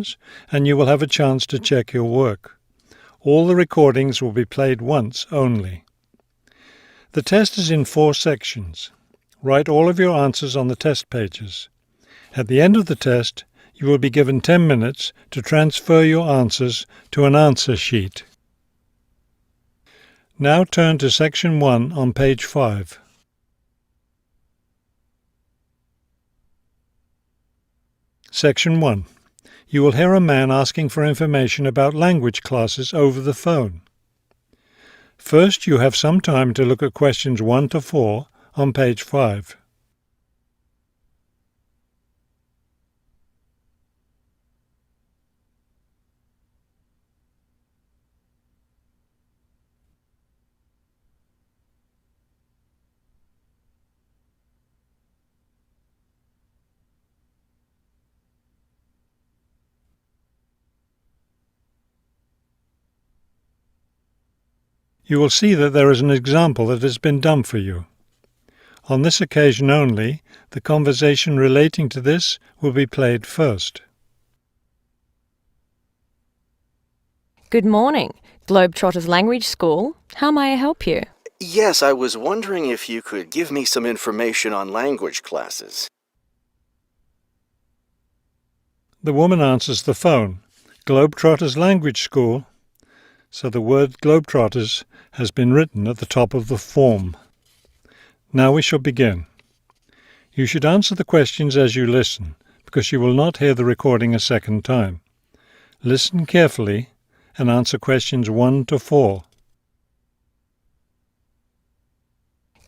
questions, and you will have a chance to check your work. All the recordings will be played once only. The test is in 4 sections. Write all of your answers on the test pages. At the end of the test, you will be given 10 minutes to transfer your answers to an answer sheet. Now turn to Section 1 on page 5. Section 1. You will hear a man asking for information about language classes over the phone. First, you have some time to look at questions 1 to 4 on page 5. You will see that there is an example that has been done for you. On this occasion only, the conversation relating to this will be played first. Good morning, Globetrotters Language School. How may I help you? Yes, I was wondering if you could give me some information on language classes. The woman answers the phone. Globetrotters Language School. So the word Globetrotters has been written at the top of the form. Now we shall begin. You should answer the questions as you listen, because you will not hear the recording a second time. Listen carefully and answer questions 1 to 4.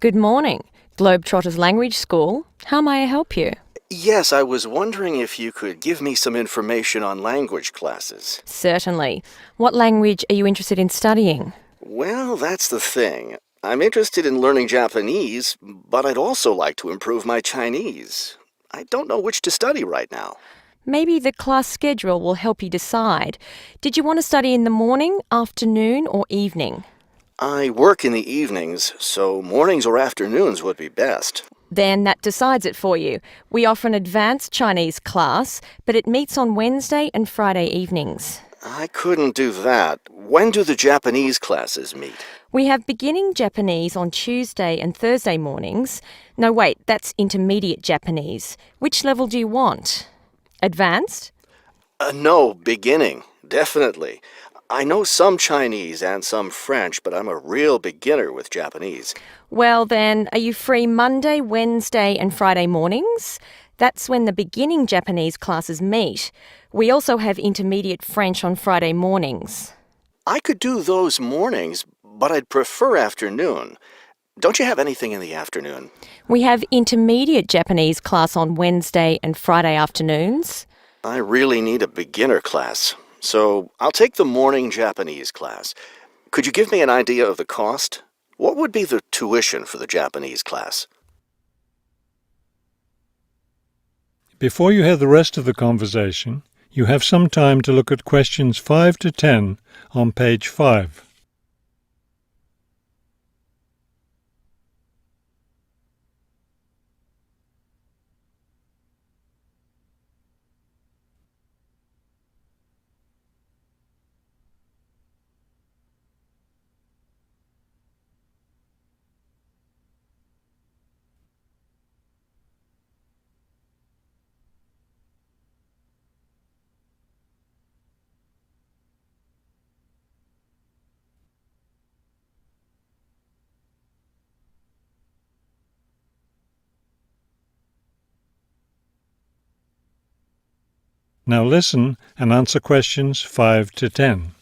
Good morning, Globetrotters Language School. How may I help you? Yes, I was wondering if you could give me some information on language classes. Certainly. What language are you interested in studying? Well, that's the thing. I'm interested in learning Japanese, but I'd also like to improve my Chinese. I don't know which to study right now. Maybe the class schedule will help you decide. Did you want to study in the morning, afternoon, or evening? I work in the evenings, so mornings or afternoons would be best. Then that decides it for you. We offer an advanced Chinese class, but it meets on Wednesday and Friday evenings. I couldn't do that. When do the Japanese classes meet? We have beginning Japanese on Tuesday and Thursday mornings. No, wait, that's intermediate Japanese. Which level do you want? Advanced? No, beginning, definitely. I know some Chinese and some French, but I'm a real beginner with Japanese. Well then, are you free Monday, Wednesday and Friday mornings? That's when the beginning Japanese classes meet. We also have intermediate French on Friday mornings. I could do those mornings, but I'd prefer afternoon. Don't you have anything in the afternoon? We have intermediate Japanese class on Wednesday and Friday afternoons. I really need a beginner class, so I'll take the morning Japanese class. Could you give me an idea of the cost? What would be the tuition for the Japanese class? Before you hear the rest of the conversation, you have some time to look at questions 5 to 10 on page 5. Now listen and answer questions 5 to 10.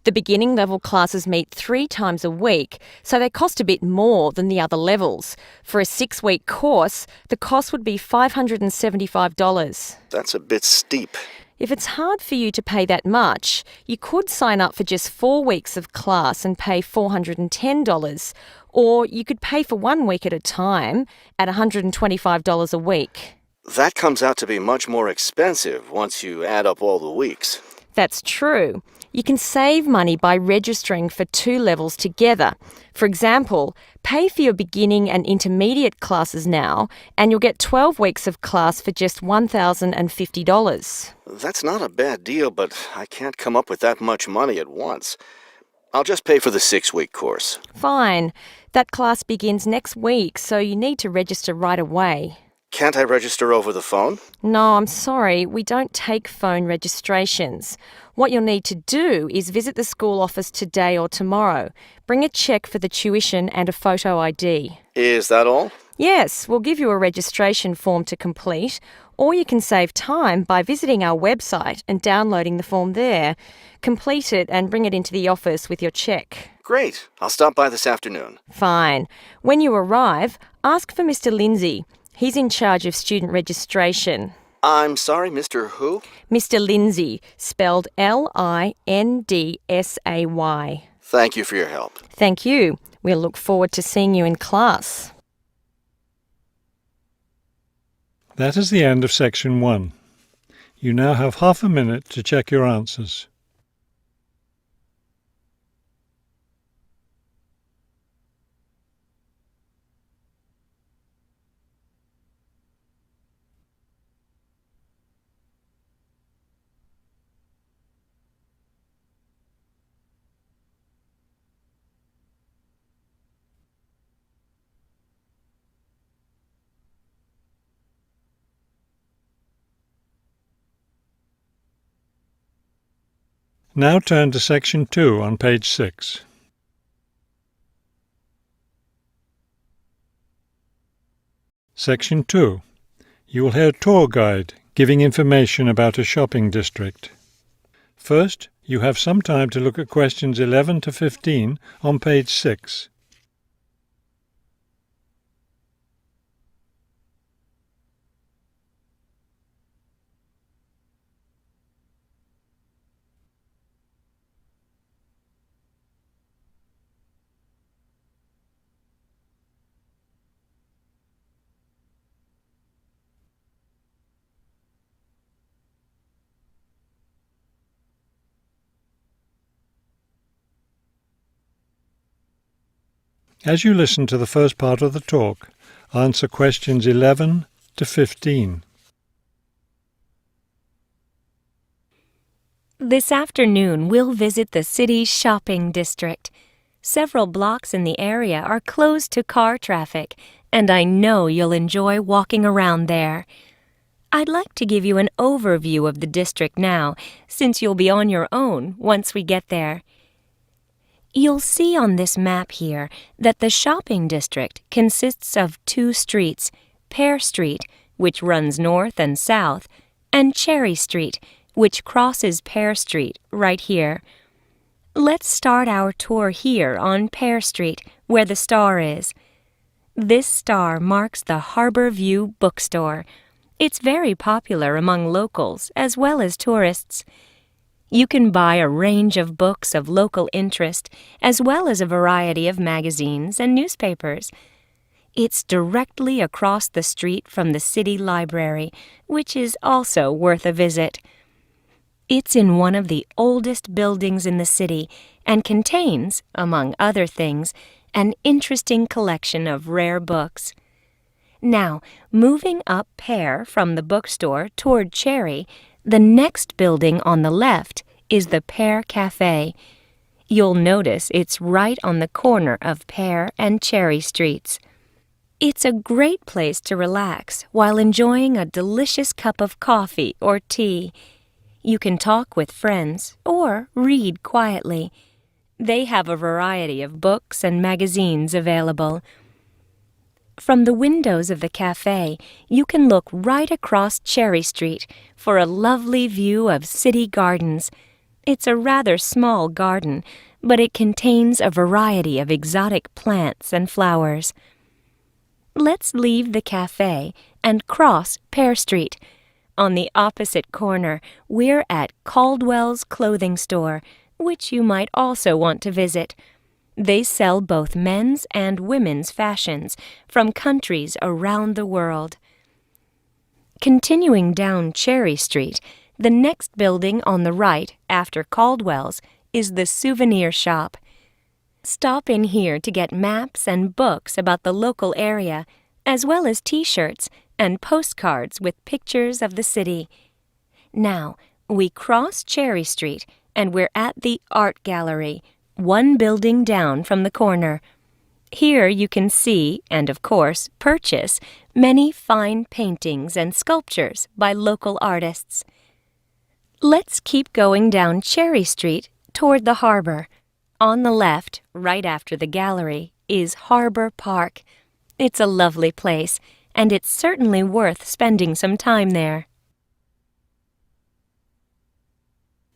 The beginning level classes meet 3 times a week, so they cost a bit more than the other levels. For a 6-week course, the cost would be $575. That's a bit steep. If it's hard for you to pay that much, you could sign up for just 4 weeks of class and pay $410, or you could pay for 1 week at a time at $125 a week. That comes out to be much more expensive once you add up all the weeks. That's true. You can save money by registering for 2 levels together. For example, pay for your beginning and intermediate classes now, and you'll get 12 weeks of class for just $1,050. That's not a bad deal, but I can't come up with that much money at once. I'll just pay for the 6-week course. Fine. That class begins next week, so you need to register right away. Can't I register over the phone? No, I'm sorry, we don't take phone registrations. What you'll need to do is visit the school office today or tomorrow. Bring a cheque for the tuition and a photo ID. Is that all? Yes, we'll give you a registration form to complete, or you can save time by visiting our website and downloading the form there. Complete it and bring it into the office with your cheque. Great. I'll stop by this afternoon. Fine. When you arrive, ask for Mr. Lindsay. He's in charge of student registration. I'm sorry, Mr. Who? Mr. Lindsay, spelled Lindsay. Thank you for your help. Thank you. We'll look forward to seeing you in class. That is the end of section 1. You now have half a minute to check your answers. Now turn to section 2 on page 6. Section 2. You will hear a tour guide giving information about a shopping district. First, you have some time to look at questions 11 to 15 on page 6. As you listen to the first part of the talk, answer questions 11 to 15. This afternoon, we'll visit the city's shopping district. Several blocks in the area are closed to car traffic, and I know you'll enjoy walking around there. I'd like to give you an overview of the district now, since you'll be on your own once we get there. You'll see on this map here that the shopping district consists of 2 streets, Pear Street, which runs north and south, and Cherry Street, which crosses Pear Street right here. Let's start our tour here on Pear Street, where the star is. This star marks the Harbor View Bookstore. It's very popular among locals as well as tourists. You can buy a range of books of local interest, as well as a variety of magazines and newspapers. It's directly across the street from the city library, which is also worth a visit. It's in one of the oldest buildings in the city and contains, among other things, an interesting collection of rare books. Now, moving up Pear from the bookstore toward Cherry, the next building on the left is the Pear Cafe. You'll notice it's right on the corner of Pear and Cherry Streets. It's a great place to relax while enjoying a delicious cup of coffee or tea. You can talk with friends or read quietly. They have a variety of books and magazines available. From the windows of the cafe, you can look right across Cherry Street for a lovely view of city gardens. It's a rather small garden, but it contains a variety of exotic plants and flowers. Let's leave the cafe and cross Pear Street. On the opposite corner, we're at Caldwell's Clothing Store, which you might also want to visit. They sell both men's and women's fashions from countries around the world. Continuing down Cherry Street, The next building on the right, after Caldwell's, is the souvenir shop. Stop in here to get maps and books about the local area, as well as T-shirts and postcards with pictures of the city. Now, we cross Cherry Street and we're at the Art Gallery, one building down from the corner. Here you can see, and of course purchase, many fine paintings and sculptures by local artists. Let's keep going down Cherry Street toward the harbor. On the left, right after the gallery, is Harbor Park. It's a lovely place, and it's certainly worth spending some time there.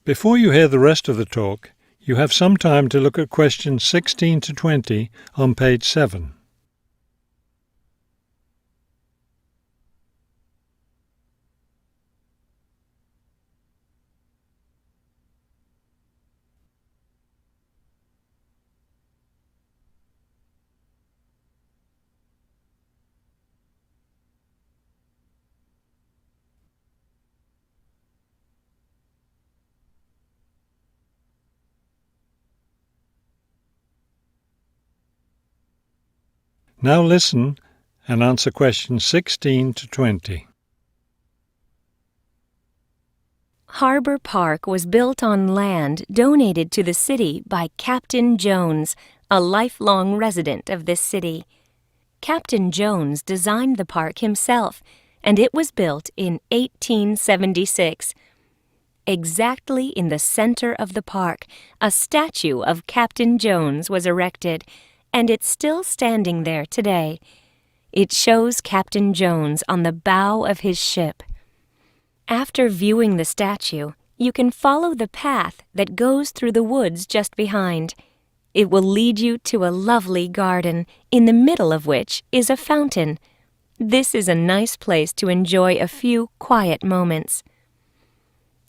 Before you hear the rest of the talk, you have some time to look at questions 16 to 20 on page 7. Now listen and answer questions 16 to 20. Harbor Park was built on land donated to the city by Captain Jones, a lifelong resident of this city. Captain Jones designed the park himself, and it was built in 1876. Exactly in the center of the park, a statue of Captain Jones was erected, and it's still standing there today. It shows Captain Jones on the bow of his ship. After viewing the statue, you can follow the path that goes through the woods just behind. It will lead you to a lovely garden, in the middle of which is a fountain. This is a nice place to enjoy a few quiet moments.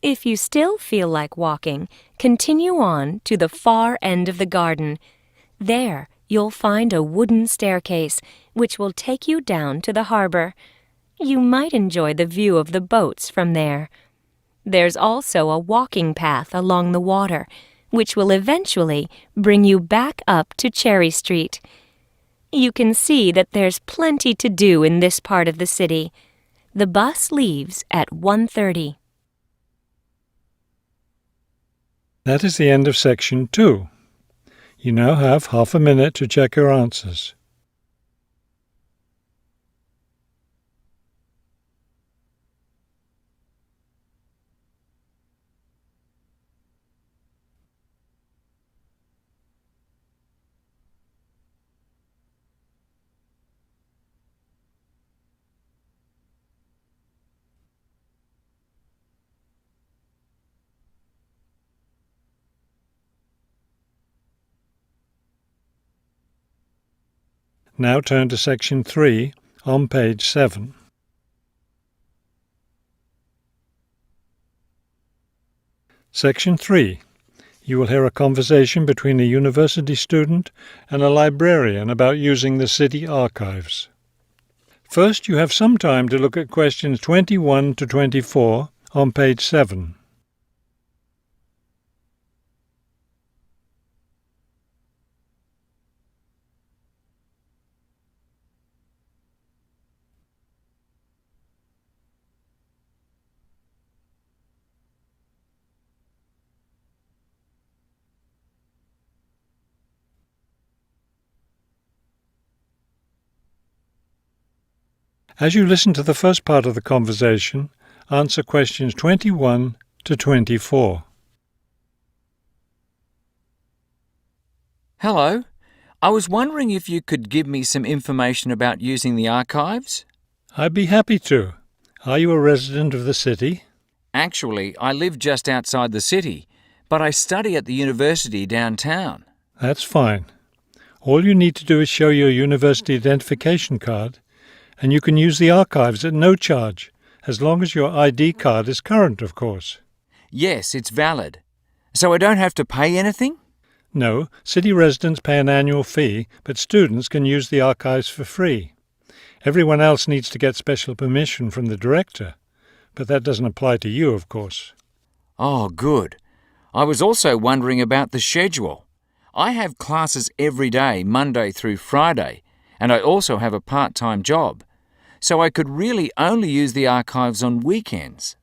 If you still feel like walking, continue on to the far end of the garden. There, you'll find a wooden staircase, which will take you down to the harbor. You might enjoy the view of the boats from there. There's also a walking path along the water, which will eventually bring you back up to Cherry Street. You can see that there's plenty to do in this part of the city. The bus leaves at 1:30. That is the end of section 2. You now have half a minute to check your answers. Now turn to section 3 on page 7. Section 3. You will hear a conversation between a university student and a librarian about using the city archives. First, you have some time to look at questions 21 to 24 on page 7. As you listen to the first part of the conversation, answer questions 21 to 24. Hello. I was wondering if you could give me some information about using the archives? I'd be happy to. Are you a resident of the city? Actually, I live just outside the city, but I study at the university downtown. That's fine. All you need to do is show your university identification card, and you can use the archives at no charge, as long as your ID card is current, of course. Yes, it's valid. So I don't have to pay anything? No, city residents pay an annual fee, but students can use the archives for free. Everyone else needs to get special permission from the director. but that doesn't apply to you, of course. Oh, good. I was also wondering about the schedule. I have classes every day, Monday through Friday, and I also have a part-time job, so I could really only use the archives on weekends.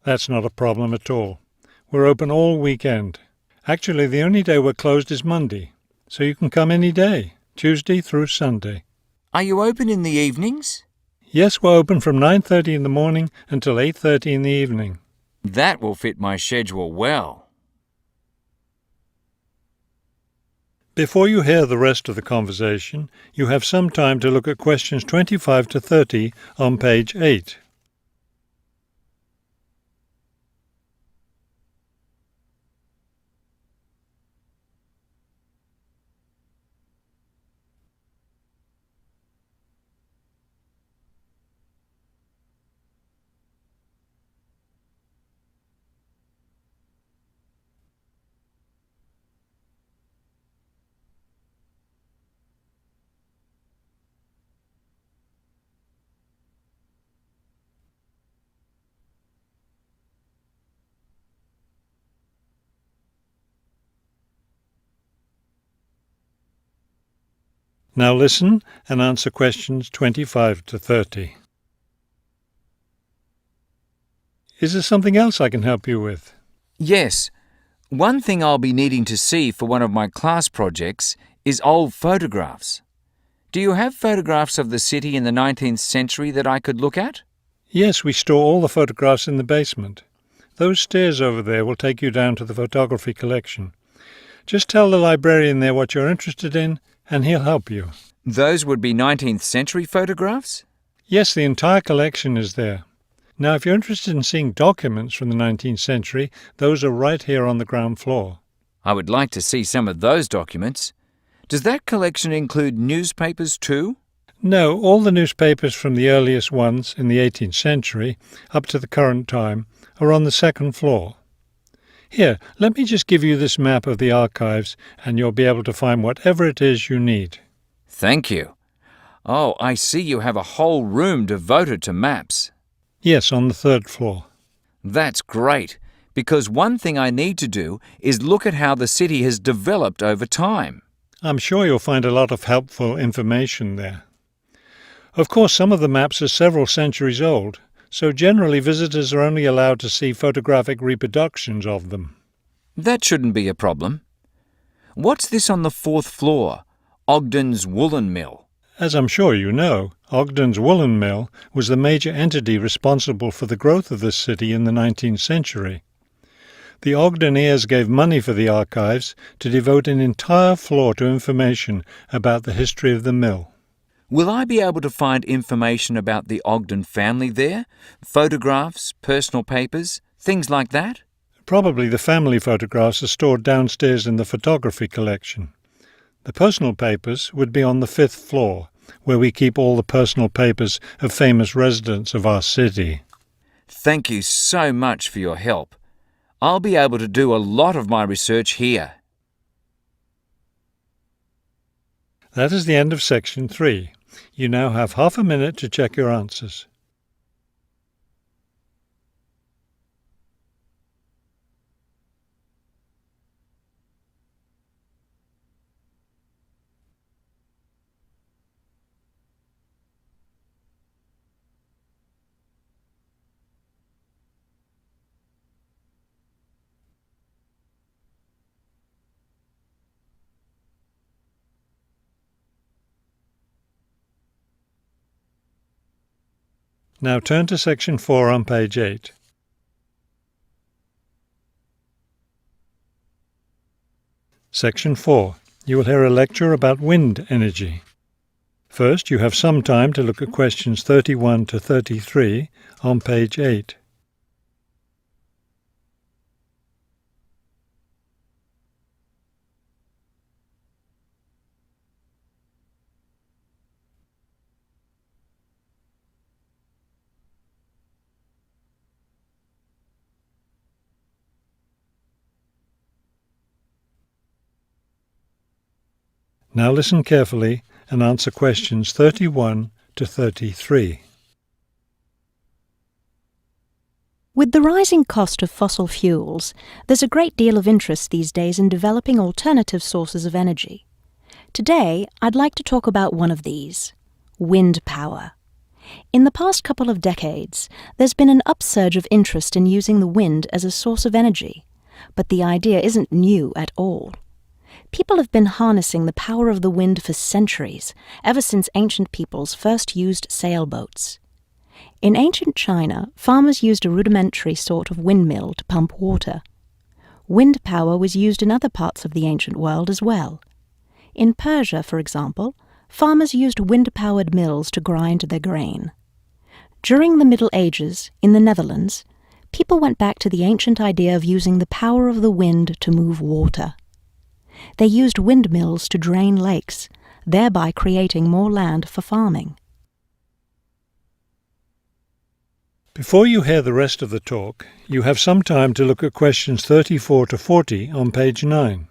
That's not a problem at all. We're open all weekend. Actually, the only day we're closed is Monday, so you can come any day, Tuesday through Sunday. Are you open in the evenings? Yes, we're open from 9:30 in the morning until 8:30 in the evening. That will fit my schedule well. Before you hear the rest of the conversation, you have some time to look at questions 25 to 30 on page 8. Now listen and answer questions 25 to 30. Is there something else I can help you with? Yes. One thing I'll be needing to see for one of my class projects is old photographs. Do you have photographs of the city in the 19th century that I could look at? Yes, we store all the photographs in the basement. Those stairs over there will take you down to the photography collection. Just tell the librarian there what you're interested in, and he'll help you. Those would be 19th century photographs? Yes, the entire collection is there. Now, if you're interested in seeing documents from the 19th century, those are right here on the ground floor. I would like to see some of those documents. Does that collection include newspapers too? No, all the newspapers from the earliest ones in the 18th century up to the current time are on the second floor. Here, let me just give you this map of the archives and you'll be able to find whatever it is you need. Thank you. Oh, I see you have a whole room devoted to maps. Yes, on the third floor. That's great, because one thing I need to do is look at how the city has developed over time. I'm sure you'll find a lot of helpful information there. Of course, some of the maps are several centuries old, so generally visitors are only allowed to see photographic reproductions of them. That shouldn't be a problem. What's this on the fourth floor? Ogden's Woolen Mill. As I'm sure you know, Ogden's Woolen Mill was the major entity responsible for the growth of this city in the 19th century. The Ogden heirs gave money for the archives to devote an entire floor to information about the history of the mill. Will I be able to find information about the Ogden family there? Photographs, personal papers, things like that? Probably the family photographs are stored downstairs in the photography collection. The personal papers would be on the fifth floor, where we keep all the personal papers of famous residents of our city. Thank you so much for your help. I'll be able to do a lot of my research here. That is the end of section 3. You now have half a minute to check your answers. Now turn to section 4 on page 8. Section 4. You will hear a lecture about wind energy. First, you have some time to look at questions 31 to 33 on page 8. Now listen carefully and answer questions 31 to 33. With the rising cost of fossil fuels, there's a great deal of interest these days in developing alternative sources of energy. Today, I'd like to talk about one of these: wind power. In the past couple of decades, there's been an upsurge of interest in using the wind as a source of energy, but the idea isn't new at all. People have been harnessing the power of the wind for centuries, ever since ancient peoples first used sailboats. In ancient China, farmers used a rudimentary sort of windmill to pump water. Wind power was used in other parts of the ancient world as well. In Persia, for example, farmers used wind-powered mills to grind their grain. During the Middle Ages, in the Netherlands, people went back to the ancient idea of using the power of the wind to move water. They used windmills to drain lakes, thereby creating more land for farming. Before you hear the rest of the talk, you have some time to look at questions 34 to 40 on page 9.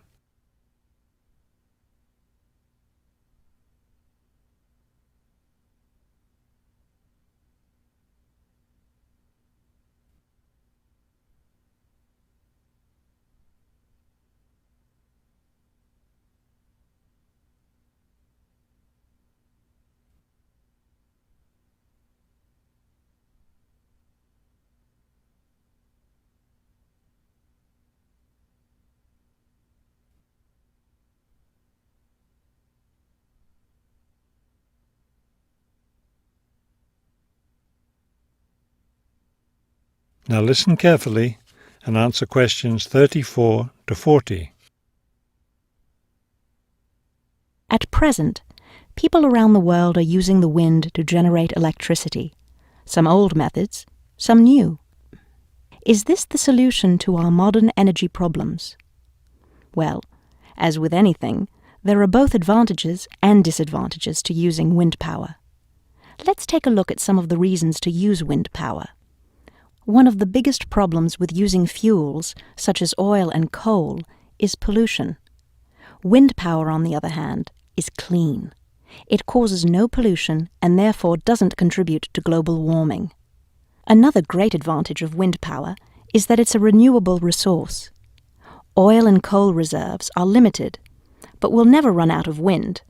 Now listen carefully and answer questions 34 to 40. At present, people around the world are using the wind to generate electricity, some old methods, some new. Is this the solution to our modern energy problems? Well, as with anything, there are both advantages and disadvantages to using wind power. Let's take a look at some of the reasons to use wind power. One of the biggest problems with using fuels, such as oil and coal, is pollution. Wind power, on the other hand, is clean. It causes no pollution and therefore doesn't contribute to global warming. Another great advantage of wind power is that it's a renewable resource. Oil and coal reserves are limited, but will never run out of wind.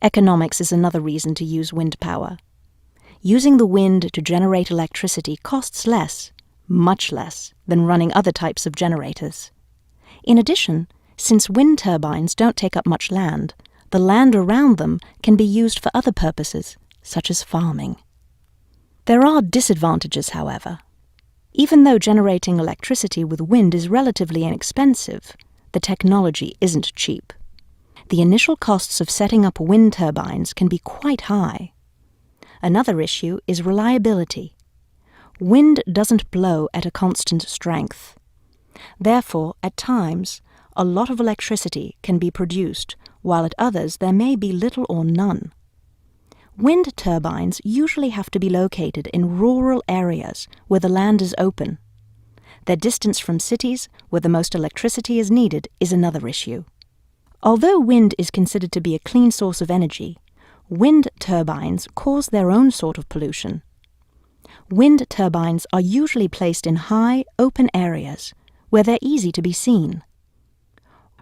Economics is another reason to use wind power. Using the wind to generate electricity costs less, much less, than running other types of generators. In addition, since wind turbines don't take up much land, the land around them can be used for other purposes, such as farming. There are disadvantages, however. Even though generating electricity with wind is relatively inexpensive, the technology isn't cheap. The initial costs of setting up wind turbines can be quite high. Another issue is reliability. Wind doesn't blow at a constant strength. Therefore, at times, a lot of electricity can be produced, while at others there may be little or none. Wind turbines usually have to be located in rural areas where the land is open. Their distance from cities where the most electricity is needed is another issue. Although wind is considered to be a clean source of energy, wind turbines cause their own sort of pollution. Wind turbines are usually placed in high, open areas where they're easy to be seen.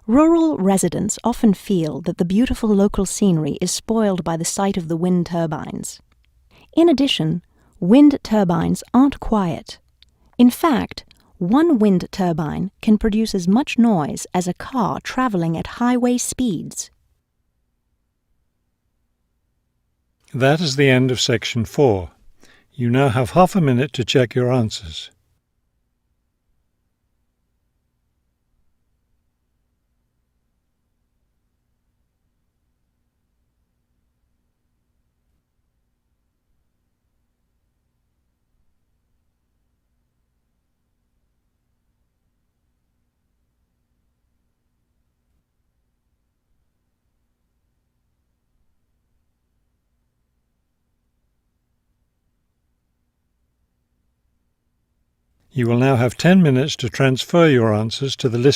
Rural residents often feel that the beautiful local scenery is spoiled by the sight of the wind turbines. In addition, wind turbines aren't quiet. In fact, one wind turbine can produce as much noise as a car traveling at highway speeds. That is the end of section 4. You now have half a minute to check your answers. You will now have 10 minutes to transfer your answers to the listening